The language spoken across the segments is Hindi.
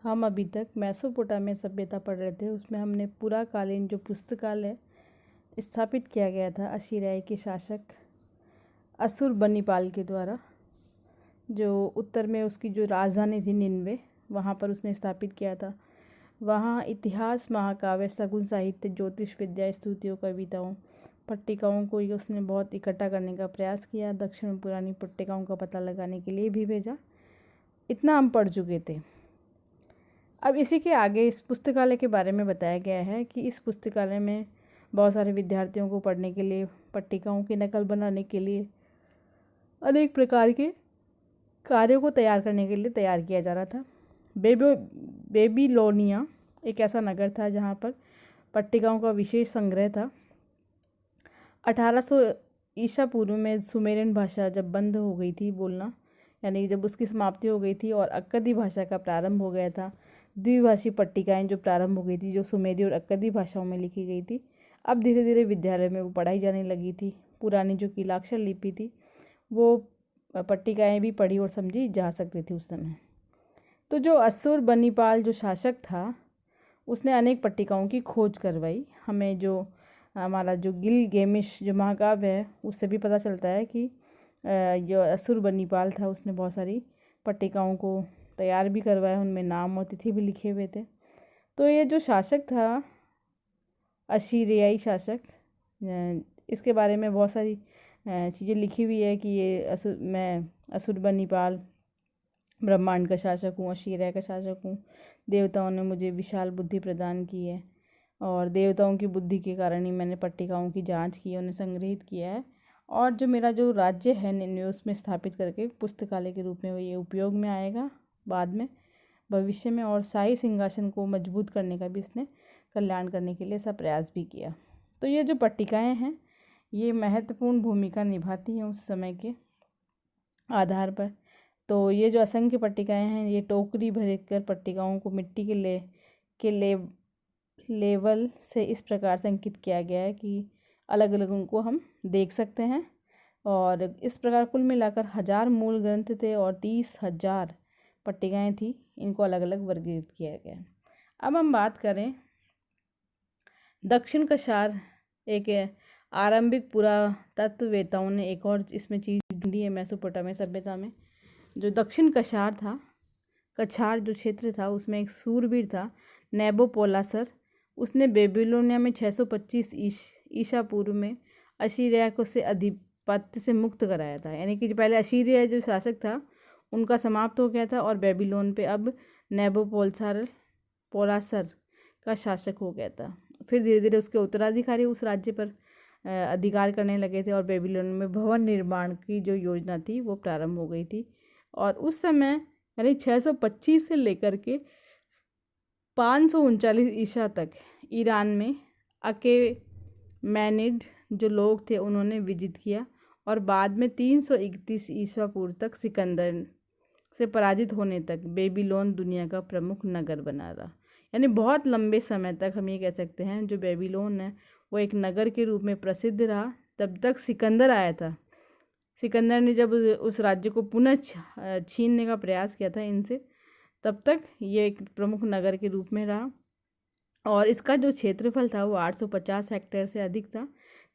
हम अभी तक मेसोपोटामिया सभ्यता पढ़ रहे थे। उसमें हमने पुराकालीन जो पुस्तकालय स्थापित किया गया था अशीरिया के शासक अशुरबनीपाल के द्वारा, जो उत्तर में उसकी जो राजधानी थी निन्वे, वहाँ पर उसने स्थापित किया था। वहाँ इतिहास, महाकाव्य, शगुन साहित्य, ज्योतिष विद्या, स्तुतियों, कविताओं, पट्टिकाओं को उसने बहुत इकट्ठा करने का प्रयास किया। दक्षिण में पुरानी पट्टिकाओं का पता लगाने के लिए भी भेजा। इतना हम पढ़ चुके थे। अब इसी के आगे इस पुस्तकालय के बारे में बताया गया है कि इस पुस्तकालय में बहुत सारे विद्यार्थियों को पढ़ने के लिए, पट्टिकाओं की नकल बनाने के लिए, अनेक प्रकार के कार्यों को तैयार करने के लिए तैयार किया जा रहा था। बेबीलोनिया एक ऐसा नगर था जहाँ पर पट्टिकाओं का विशेष संग्रह था। 1800 ईसा पूर्व में सुमेरियन भाषा जब बंद हो गई थी बोलना, यानी जब उसकी समाप्ति हो गई थी और अक्कदी भाषा का प्रारंभ हो गया था, द्विभाषी पट्टिकाएं जो प्रारंभ हो गई थी, जो सुमेरी और अक्कदी भाषाओं में लिखी गई थी, अब धीरे धीरे विद्यालय में वो पढ़ाई जाने लगी थी। पुरानी जो कीलाक्षर लिपि थी वो पट्टिकाएं भी पढ़ी और समझी जा सकती थी उस समय। तो जो अशुरबनीपाल जो शासक था उसने अनेक पट्टिकाओं की खोज करवाई। हमें जो हमारा जो गिलगेमिश जो महाकाव्य है उससे भी पता चलता है कि जो अशुरबनीपाल था उसने बहुत सारी पट्टिकाओं को तैयार भी करवाया, उनमें नाम और तिथि भी लिखे हुए थे। तो ये जो शासक था अशीरियाई शासक, इसके बारे में बहुत सारी चीज़ें लिखी हुई है कि ये मैं अशुरबनीपाल ब्रह्मांड का शासक हूँ, अशीरिया का शासक हूँ। देवताओं ने मुझे विशाल बुद्धि प्रदान की है और देवताओं की बुद्धि के कारण ही मैंने पट्टिकाओं की जांच की है, उन्हें संग्रहित किया है। और जो मेरा जो राज्य है निन्वे उसमें स्थापित करके पुस्तकालय के रूप में वो ये उपयोग में आएगा बाद में भविष्य में। और शाही सिंहासन को मजबूत करने का भी इसने कल्याण करने के लिए ऐसा प्रयास भी किया। तो ये जो पट्टिकाएं हैं ये महत्वपूर्ण भूमिका निभाती हैं उस समय के आधार पर। तो ये जो असंख्य पट्टिकाएं हैं ये टोकरी भरकर पट्टिकाओं को मिट्टी के लेवल से इस प्रकार से अंकित किया गया है कि अलग अलग उनको हम देख सकते हैं। और इस प्रकार कुल मिलाकर 1000 मूल ग्रंथ थे और 30,000 पट्टिकाएं थी। इनको अलग अलग वर्गीकृत किया गया। अब हम बात करें दक्षिण कछार, एक आरंभिक पुरातत्ववेताओं ने एक और इसमें चीज़ ढूंढी है मेसोपोटामिया सभ्यता में। जो दक्षिण कछार था, कछार जो क्षेत्र था उसमें एक सूरवीर था नेबोपोलासर। उसने बेबीलोनिया में 625 ईसा पूर्व में अशीरिया को से अधिपत्य से मुक्त कराया था। यानी कि जो पहले अशीरिया जो शासक था उनका समाप्त हो गया था और बेबीलोन पे अब नेबोपोलासर का शासक हो गया था। फिर धीरे धीरे उसके उत्तराधिकारी उस राज्य पर अधिकार करने लगे थे और बेबीलोन में भवन निर्माण की जो योजना थी वो प्रारंभ हो गई थी। और उस समय यानी 625 से लेकर के 539 ईसा तक ईरान में अकेमेनिड जो लोग थे उन्होंने विजित किया और बाद में 331 ईसा पूर्व तक सिकंदर से पराजित होने तक बेबीलोन दुनिया का प्रमुख नगर बना रहा। यानी बहुत लंबे समय तक हम ये कह सकते हैं जो बेबीलोन है वो एक नगर के रूप में प्रसिद्ध रहा। तब तक सिकंदर आया था। सिकंदर ने जब उस राज्य को पुनः छीनने का प्रयास किया था इनसे, तब तक ये एक प्रमुख नगर के रूप में रहा। और इसका जो क्षेत्रफल था वो 850 हेक्टेयर से अधिक था।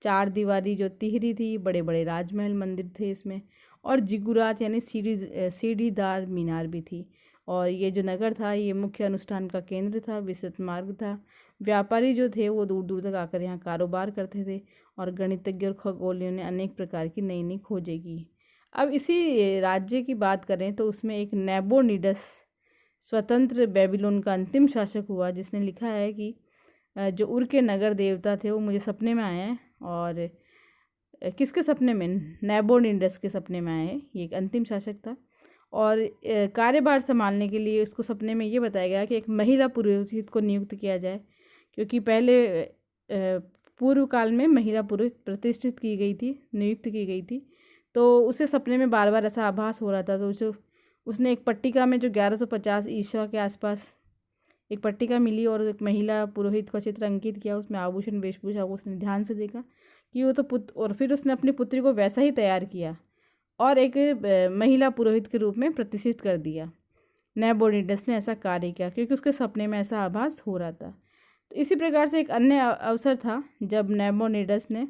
4 दीवारी जो तिहरी थी, बड़े बड़े राजमहल मंदिर थे इसमें, और जिगुरात यानी सीढ़ीदार मीनार भी थी। और ये जो नगर था ये मुख्य अनुष्ठान का केंद्र था, विस्तृत मार्ग था। व्यापारी जो थे वो दूर दूर तक आकर यहाँ कारोबार करते थे और गणितज्ञ और खगोलियों ने अनेक प्रकार की नई नई खोजें की। अब इसी राज्य की बात करें तो उसमें एक नेबोनिडस स्वतंत्र बेबीलोन का अंतिम शासक हुआ, जिसने लिखा है कि जो उर के नगर देवता थे वो मुझे सपने में आए हैं। और किसके सपने में? नेबोनिडस के सपने में आए हैं। ये एक अंतिम शासक था और कार्यभार संभालने के लिए उसको सपने में ये बताया गया कि एक महिला पुरोहित को नियुक्त किया जाए, क्योंकि पहले पूर्व काल में महिला पुरोहित प्रतिष्ठित की गई थी, नियुक्त की गई थी। तो उसे सपने में बार बार ऐसा आभास हो रहा था। तो उसने एक पट्टिका में जो 1150 ईसा के आसपास एक पट्टिका मिली और एक महिला पुरोहित का चित्र अंकित किया। उसमें आभूषण वेशभूषा को उसने ध्यान से देखा कि वो तो और फिर उसने अपनी पुत्री को वैसा ही तैयार किया और एक महिला पुरोहित के रूप में प्रतिष्ठित कर दिया। नेबोनिडस ने ऐसा कार्य किया, क्योंकि उसके सपने में ऐसा आभास हो रहा था। तो इसी प्रकार से एक अन्य अवसर था जब नेबोनिडस ने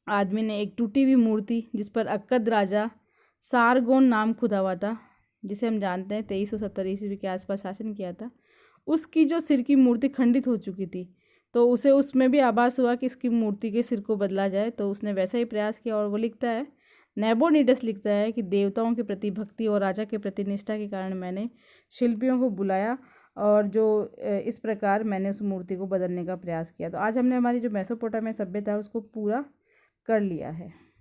आदमी ने एक टूटी हुई मूर्ति जिस पर अक्कद राजा सारगोन नाम खुदा हुआ था, जिसे हम जानते हैं 2370 ईस्वी के आसपास शासन किया था, उसकी जो सिर की मूर्ति खंडित हो चुकी थी, तो उसे उसमें भी आभास हुआ कि इसकी मूर्ति के सिर को बदला जाए। तो उसने वैसा ही प्रयास किया और वो लिखता है, नेबोनिडस लिखता है कि देवताओं के प्रति भक्ति और राजा के प्रति निष्ठा के कारण मैंने शिल्पियों को बुलाया और जो इस प्रकार मैंने उस मूर्ति को बदलने का प्रयास किया। तो आज हमने हमारी जो मेसोपोटामिया सभ्यता है उसको पूरा कर लिया है।